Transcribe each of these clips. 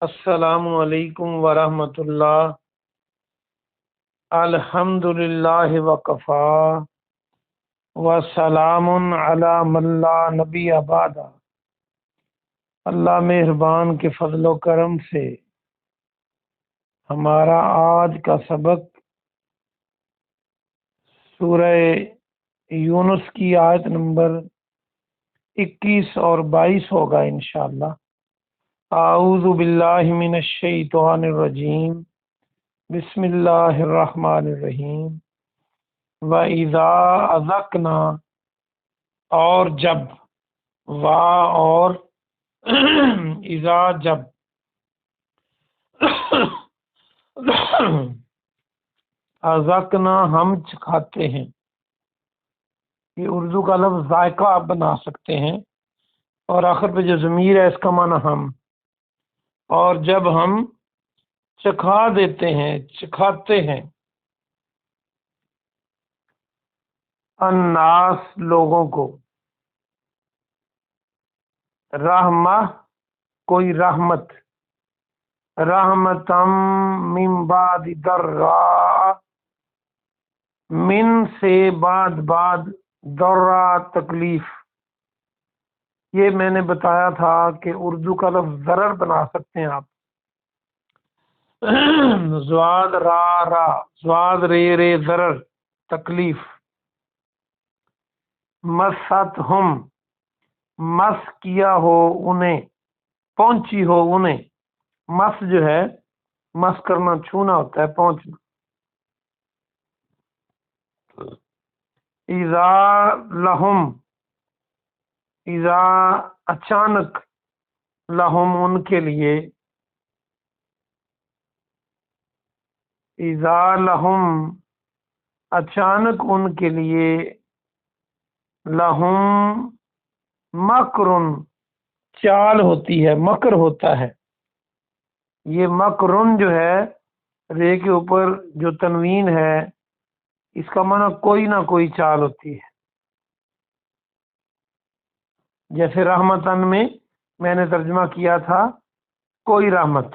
السلام علیکم ورحمۃ اللہ۔ الحمدللہ وکفا وسلام علی من لا نبی بعد۔ اللہ مہربان کے فضل و کرم سے ہمارا آج کا سبق سورہ یونس کی آیت نمبر 21 اور 22 ہوگا انشاءاللہ۔ اعوذ باللہ من الشیطان الرجیم، بسم اللہ الرحمن الرحیم۔ وَإِذَا أَذَقْنَا، اور جب، اور اذا جب، اذقنا ہم چکھاتے ہیں، یہ اردو کا لفظ ذائقہ آپ بنا سکتے ہیں، اور آخر پہ جو ضمیر ہے اس کا معنی ہم، اور جب ہم چکھا دیتے ہیں، چکھاتے ہیں، الناس لوگوں کو، رحمہ کوئی رحمت، رحمتم من بعد ضراء، من سے بعد ضراء تکلیف۔ یہ میں نے بتایا تھا کہ اردو کا لفظ ضرر بنا سکتے ہیں آپ، زواد را را، زواد رے رے، ضرر تکلیف۔ مست ہم، مس کیا ہو انہیں، پہنچی ہو انہیں، مس جو ہے مس کرنا چھونا ہوتا ہے، پہنچنا۔ اذا لہم، اذا اچانک، لہم ان کے لیے، اذا لہم اچانک ان کے لیے، لہم مکرن چال ہوتی ہے، مکر ہوتا ہے۔ یہ مکرن جو ہے، رے کے اوپر جو تنوین ہے اس کا معنی کوئی نہ کوئی چال ہوتی ہے۔ جیسے رحمتن میں نے ترجمہ کیا تھا کوئی رحمت،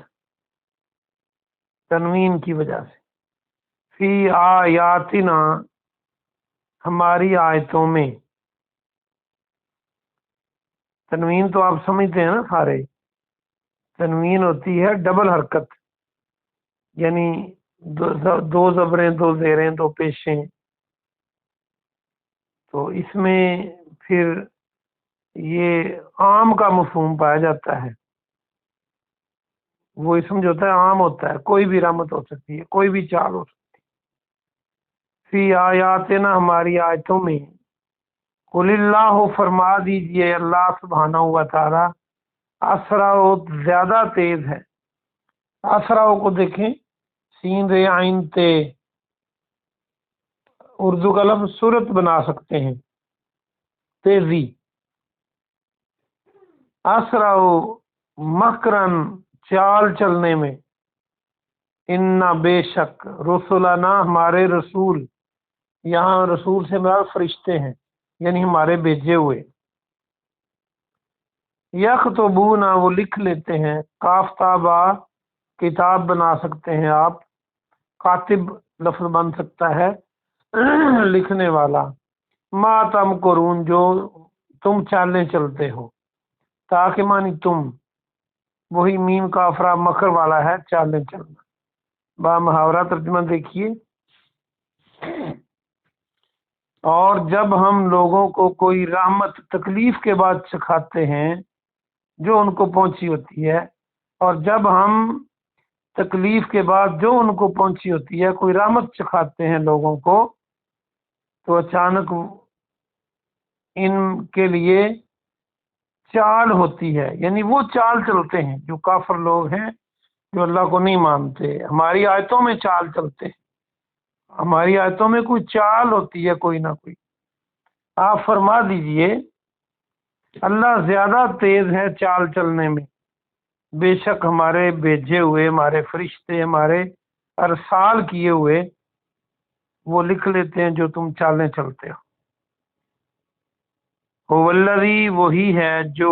تنوین کی وجہ سے۔ فی آیاتنا ہماری آیتوں میں، تنوین تو آپ سمجھتے ہیں نا سارے، تنوین ہوتی ہے ڈبل حرکت، یعنی دو زبریں، دو زیریں، دو پیشیں، تو اس میں پھر یہ عام کا مفہوم پایا جاتا ہے۔ وہ اسم جو ہوتا ہے عام ہوتا ہے، کوئی بھی رحمت ہو سکتی ہے، کوئی بھی چال ہو سکتی ہے۔ فی آیاتنا ہماری آیتوں میں، قل اللہ فرما دیجئے اللہ سبحانہ و تعالی، اسرع زیادہ تیز ہے۔ اسرع کو دیکھیں، سین رے عین تے، اردو کا لفظ صورت بنا سکتے ہیں، تیزی۔ اسرع مکرن چال چلنے میں، ان بے شک، رسولنا ہمارے رسول، یہاں رسول سے مراد فرشتے ہیں، یعنی ہمارے بھیجے ہوئے، یکتبون وہ لکھ لیتے ہیں، کاف تابا کتاب بنا سکتے ہیں آپ، کاتب لفظ بن سکتا ہے لکھنے والا، ما تم کرون جو تم چالیں چلتے ہو، تاکہ مانی تم، وہی میم کافرہ مکر والا ہے، چالیں چلنا۔ با محاورہ ترجمہ دیکھیے، اور جب ہم لوگوں کو کوئی رحمت تکلیف کے بعد چکھاتے ہیں جو ان کو پہنچی ہوتی ہے، اور جب ہم تکلیف کے بعد جو ان کو پہنچی ہوتی ہے کوئی رحمت چکھاتے ہیں لوگوں کو، تو اچانک ان کے لیے چال ہوتی ہے، یعنی وہ چال چلتے ہیں جو کافر لوگ ہیں، جو اللہ کو نہیں مانتے، ہماری آیتوں میں چال چلتے ہیں، ہماری آیتوں میں کوئی چال ہوتی ہے، کوئی نہ کوئی۔ آپ فرما دیجئے اللہ زیادہ تیز ہے چال چلنے میں، بے شک ہمارے بھیجے ہوئے، ہمارے فرشتے، ہمارے ارسال کیے ہوئے وہ لکھ لیتے ہیں جو تم چالیں چلتے ہو۔ هو الذی وہی ہے جو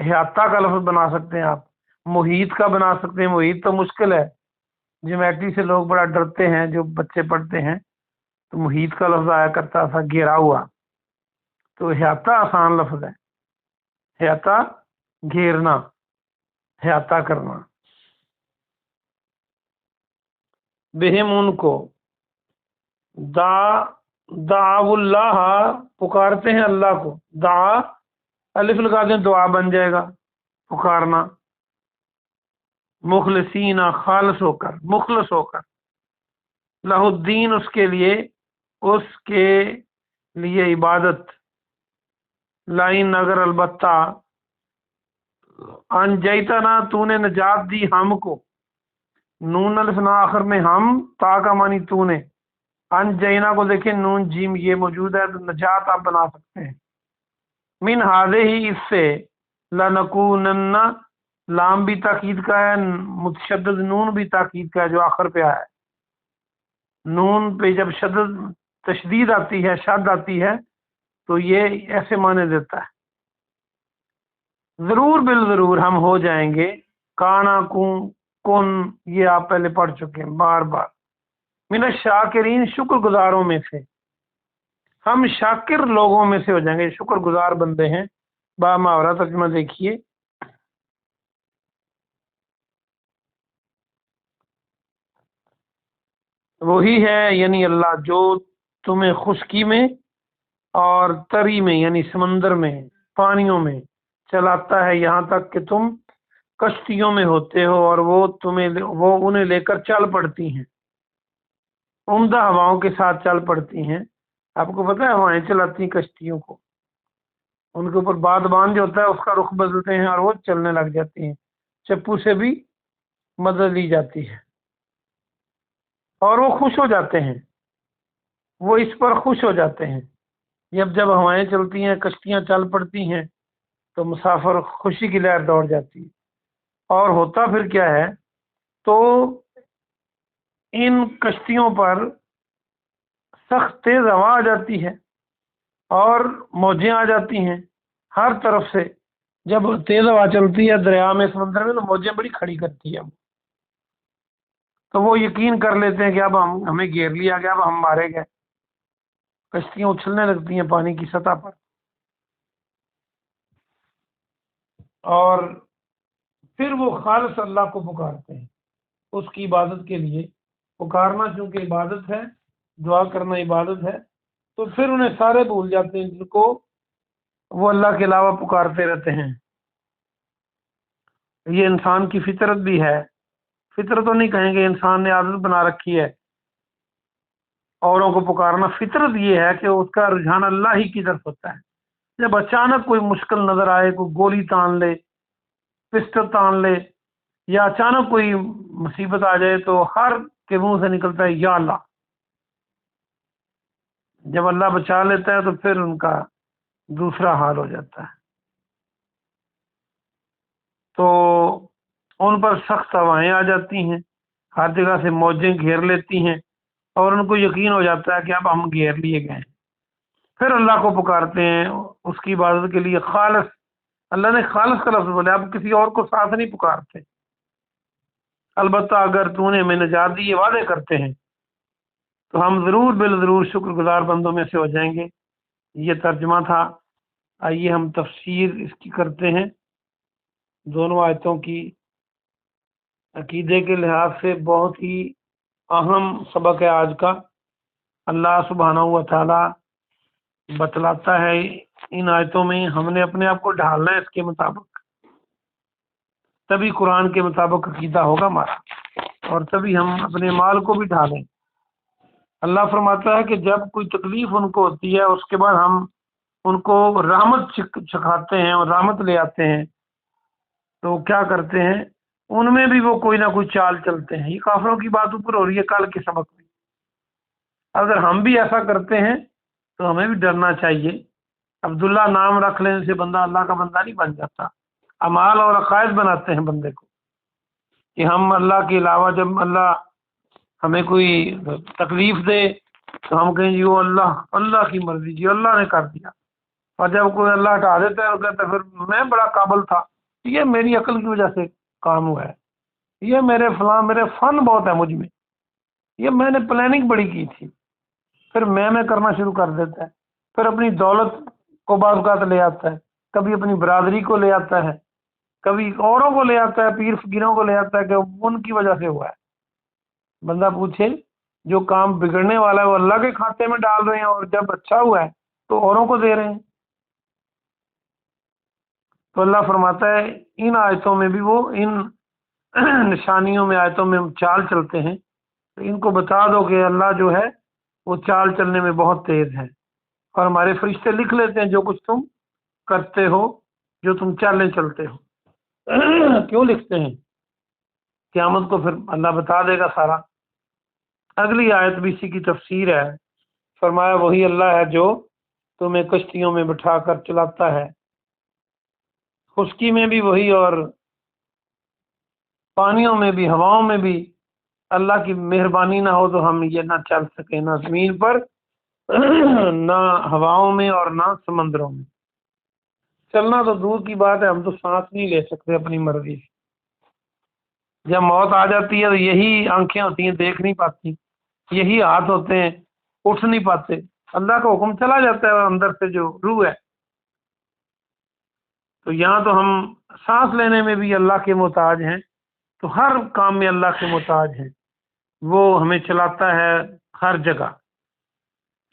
احاطہ کا لفظ بنا سکتے ہیں آپ، محیط کا بنا سکتے ہیں، محیط تو مشکل ہے، جیومیٹری سے لوگ بڑا ڈرتے ہیں جو بچے پڑھتے ہیں، تو محیط کا لفظ آیا کرتا تھا گھیرا ہوا، تو احاطہ آسان لفظ ہے، احاطہ گھیرنا، احاطہ کرنا، بہم ان کو، دعا اللہ پکارتے ہیں اللہ کو، دعا الف لگا دیں دعا بن جائے گا، پکارنا، مخلصین خالص ہو کر، مخلص ہو کر، لہ الدین اس کے لیے عبادت، لائن اگر البتہ، انجیتنا تو نے نجات دی ہم کو، نون الف نا آخر میں ہم، تا کا معنی تو نے، انجینا کو دیکھیں نون جیم یہ موجود ہے تو نجات آپ بنا سکتے ہیں، من ہادے ہی اس سے، لنکونن لام بھی تاکید کا ہے، متشدد نون بھی تاکید کا ہے جو آخر پہ آیا ہے، نون پہ جب شدد تشدید آتی ہے، شد آتی ہے تو یہ ایسے معنی دیتا ہے، ضرور بالضرور ہم ہو جائیں گے، کانا کن یہ آپ پہلے پڑھ چکے ہیں بار بار، من الشاکرین شکر گزاروں میں سے، ہم شاکر لوگوں میں سے ہو جائیں گے، شکر گزار بندے ہیں، با محاورہ ترجمہ دیکھیے، وہی ہے یعنی اللہ جو تمہیں خشکی میں اور تری میں یعنی سمندر میں، پانیوں میں چلاتا ہے یہاں تک کہ تم کشتیوں میں ہوتے ہو، اور وہ انہیں لے کر چل پڑتی ہیں، عمدہ ہواؤں کے ساتھ چل پڑتی ہیں، آپ کو پتہ ہے ہوائیں چلاتی ہیں کشتیوں کو، ان کے اوپر بادبان جو ہوتا ہے اس کا رخ بدلتے ہیں اور وہ چلنے لگ جاتی ہیں، چپو سے بھی مدد لی جاتی ہے، اور وہ خوش ہو جاتے ہیں، وہ اس پر خوش ہو جاتے ہیں، جب ہوائیں چلتی ہیں، کشتیاں چل پڑتی ہیں تو مسافر خوشی کی لہر دوڑ جاتی ہے، اور ہوتا پھر کیا ہے، تو ان کشتیوں پر سخت تیز ہوا آ جاتی ہے اور موجیں آ جاتی ہیں ہر طرف سے، جب تیز ہوا چلتی ہے دریا میں، سمندر میں، تو موجیں بڑی کھڑی کرتی ہے، تو وہ یقین کر لیتے ہیں کہ اب ہمیں گھیر لیا گیا، اب ہم مارے گئے، کشتیاں اچھلنے لگتی ہیں پانی کی سطح پر، اور پھر وہ خالص اللہ کو پکارتے ہیں اس کی عبادت کے لیے، پکارنا چونکہ عبادت ہے، دعا کرنا عبادت ہے، تو پھر انہیں سارے بھول جاتے ہیں جن کو وہ اللہ کے علاوہ پکارتے رہتے ہیں، یہ انسان کی فطرت بھی ہے، فطرت تو نہیں کہیں گے، انسان نے عادت بنا رکھی ہے اوروں کو پکارنا، فطرت یہ ہے کہ اس کا رجحان اللہ ہی کی طرف ہوتا ہے، جب اچانک کوئی مشکل نظر آئے، کوئی گولی تان لے، پسٹل تان لے، یا اچانک کوئی مصیبت آ جائے، تو ہر کے منہ سے نکلتا ہے یا اللہ، جب اللہ بچا لیتا ہے تو پھر ان کا دوسرا حال ہو جاتا ہے، تو ان پر سخت ہوائیں آ جاتی ہیں، ہر جگہ سے موجیں گھیر لیتی ہیں، اور ان کو یقین ہو جاتا ہے کہ اب ہم گھیر لیے گئے ہیں، پھر اللہ کو پکارتے ہیں اس کی عبادت کے لیے، خالص، اللہ نے خالص کا لفظ بولا، اب کسی اور کو ساتھ نہیں پکارتے، البتہ اگر تو نے ہمیں نجات دی، یہ وعدے کرتے ہیں تو ہم ضرور بالضرور شکر گزار بندوں میں سے ہو جائیں گے، یہ ترجمہ تھا، آئیے ہم تفسیر اس کی کرتے ہیں، دونوں آیتوں کی عقیدے کے لحاظ سے بہت ہی اہم سبق ہے آج کا، اللہ سبحانہ و تعالی بتلاتا ہے ان آیتوں میں ہم نے اپنے آپ کو ڈھالنا ہے اس کے مطابق، تبھی قرآن کے مطابق عقیدہ ہوگا ہمارا، اور تبھی ہم اپنے مال کو بھی ڈھالیں، اللہ فرماتا ہے کہ جب کوئی تکلیف ان کو ہوتی ہے اس کے بعد ہم ان کو رحمت چکھاتے ہیں اور رحمت لے آتے ہیں، تو کیا کرتے ہیں، ان میں بھی وہ کوئی نہ کوئی چال چلتے ہیں، یہ کافروں کی بات اوپر ہو رہی ہے کل کے سبق میں، اگر ہم بھی ایسا کرتے ہیں تو ہمیں بھی ڈرنا چاہیے، عبداللہ نام رکھ لینے سے بندہ اللہ کا بندہ نہیں بن جاتا، اعمال اور عقائد بناتے ہیں بندے کو، کہ ہم اللہ کے علاوہ جب اللہ ہمیں کوئی تکلیف دے تو ہم کہیں جی وہ اللہ کی مرضی، جی اللہ نے کر دیا، اور جب کوئی اللہ ہٹا دیتا ہے تو کہتا ہے پھر میں بڑا قابل تھا، یہ میری عقل کی وجہ سے کام ہوا ہے، یہ میرے فلاں میرے فن بہت ہے مجھ میں، یہ میں نے پلاننگ بڑی کی تھی۔ پھر میں کرنا شروع کر دیتا ہے، پھر اپنی دولت کو بعض اوقات لے آتا ہے، کبھی اپنی برادری کو لے آتا ہے، کبھی اوروں کو لے آتا ہے، پیر فقیروں کو لے آتا ہے کہ ان کی وجہ سے ہوا ہے۔ بندہ پوچھے جو کام بگڑنے والا ہے وہ اللہ کے کھاتے میں ڈال رہے ہیں، اور جب اچھا ہوا ہے تو اوروں کو دے رہے ہیں۔ تو اللہ فرماتا ہے ان آیتوں میں بھی وہ ان نشانیوں میں آیتوں میں چال چلتے ہیں، تو ان کو بتا دو کہ اللہ جو ہے وہ چال چلنے میں بہت تیز ہے، اور ہمارے فرشتے لکھ لیتے ہیں جو کچھ تم کرتے ہو، جو تم چالیں چلتے ہو۔ کیوں لکھتے ہیں؟ قیامت کو پھر اللہ بتا دے گا سارا۔ اگلی آیت بھی اسی کی تفسیر ہے، فرمایا وہی اللہ ہے جو تمہیں کشتیوں میں بٹھا کر چلاتا ہے، خشکی میں بھی وہی، اور پانیوں میں بھی، ہواؤں میں بھی۔ اللہ کی مہربانی نہ ہو تو ہم یہ نہ چل سکیں، نہ زمین پر، نہ ہواؤں میں، اور نہ سمندروں میں۔ چلنا تو دور کی بات ہے، ہم تو سانس نہیں لے سکتے اپنی مرضی سے۔ جب موت آ جاتی ہے تو یہی آنکھیں ہوتی ہیں دیکھ نہیں پاتی، یہی ہاتھ ہوتے ہیں اٹھ نہیں پاتے، اللہ کا حکم چلا جاتا ہے اور اندر سے جو روح ہے۔ تو یہاں تو ہم سانس لینے میں بھی اللہ کے محتاج ہیں، تو ہر کام میں اللہ کے محتاج ہیں، وہ ہمیں چلاتا ہے ہر جگہ۔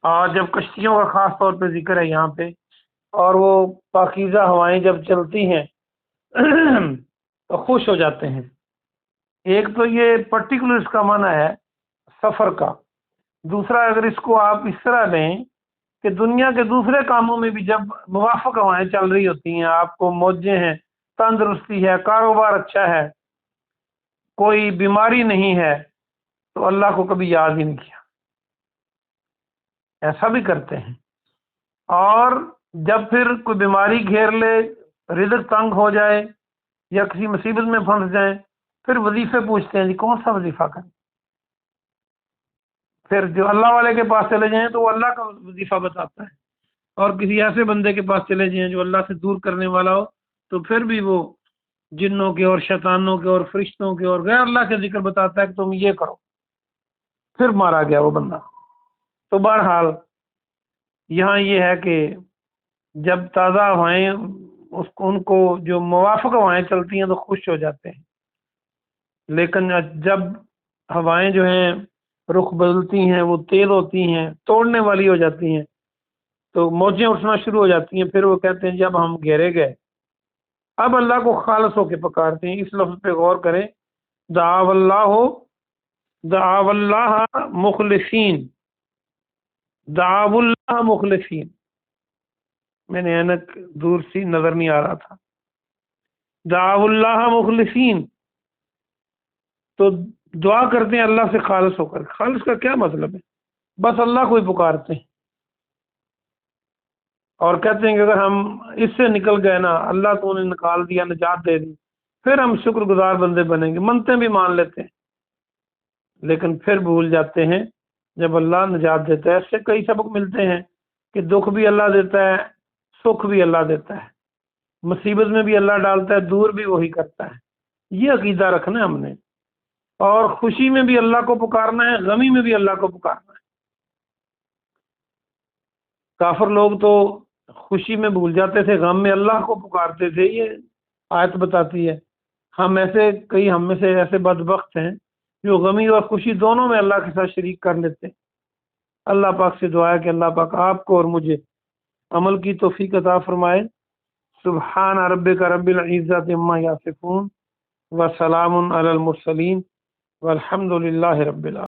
اور جب کشتیوں کا خاص طور پہ ذکر ہے یہاں پہ، اور وہ پاکیزہ ہوائیں جب چلتی ہیں تو خوش ہو جاتے ہیں۔ ایک تو یہ پرٹیکولر اس کا معنی ہے سفر کا، دوسرا اگر اس کو آپ اس طرح لیں کہ دنیا کے دوسرے کاموں میں بھی جب موافق ہوائیں چل رہی ہوتی ہیں، آپ کو موجیں ہیں، تندرستی ہے، کاروبار اچھا ہے، کوئی بیماری نہیں ہے، تو اللہ کو کبھی یاد ہی نہیں کیا، ایسا بھی کرتے ہیں۔ اور جب پھر کوئی بیماری گھیر لے، رزق تنگ ہو جائے، یا کسی مصیبت میں پھنس جائیں، پھر وظیفے پوچھتے ہیں جی کون سا وظیفہ کریں۔ پھر جو اللہ والے کے پاس چلے جائیں تو وہ اللہ کا وظیفہ بتاتا ہے، اور کسی ایسے بندے کے پاس چلے جائیں جو اللہ سے دور کرنے والا ہو، تو پھر بھی وہ جنوں کے اور شیطانوں کے اور فرشتوں کے اور غیر اللہ کے ذکر بتاتا ہے کہ تم یہ کرو، پھر مارا گیا وہ بندہ۔ تو بہرحال یہاں یہ ہے کہ جب تازہ ہوائیں ان کو جو موافق ہوائیں چلتی ہیں تو خوش ہو جاتے ہیں، لیکن جب ہوائیں جو ہیں رخ بدلتی ہیں، وہ تیز ہوتی ہیں، توڑنے والی ہو جاتی ہیں، تو موجیں اٹھنا شروع ہو جاتی ہیں، پھر وہ کہتے ہیں جب ہم گھیرے گئے، اب اللہ کو خالص ہو کے پکارتے ہیں۔ اس لفظ پہ غور کریں، دعا اللہ مخلصین، دعا اللہ مخلصین، میں نے اینک دور سی نظر نہیں آ رہا تھا، دعا اللہ مخلصین، تو دعا کرتے ہیں اللہ سے خالص ہو کر۔ خالص کا کیا مطلب ہے؟ بس اللہ کو ہی پکارتے ہیں، اور کہتے ہیں کہ اگر ہم اس سے نکل گئے نا، اللہ تو نے نکال دیا، نجات دے دی، پھر ہم شکر گزار بندے بنیں گے، منتیں بھی مان لیتے ہیں، لیکن پھر بھول جاتے ہیں جب اللہ نجات دیتا ہے۔ اس سے کئی سبق ملتے ہیں کہ دکھ بھی اللہ دیتا ہے، سکھ بھی اللہ دیتا ہے، مصیبت میں بھی اللہ ڈالتا ہے، دور بھی وہی کرتا ہے۔ یہ عقیدہ رکھنا ہے ہم نے، اور خوشی میں بھی اللہ کو پکارنا ہے، غمی میں بھی اللہ کو پکارنا ہے۔ کافر لوگ تو خوشی میں بھول جاتے تھے، غم میں اللہ کو پکارتے تھے، یہ آیت بتاتی ہے۔ ہم میں سے ایسے بدبخت ہیں جو غمی اور خوشی دونوں میں اللہ کے ساتھ شریک کر لیتے ہیں۔ اللہ پاک سے دعا ہے کہ اللہ پاک آپ کو اور مجھے عمل کی توفیق عطا فرمائے۔ سبحان ربک رب العزت عما یصفون وسلام علی المرسلین والحمد للہ رب العالمین۔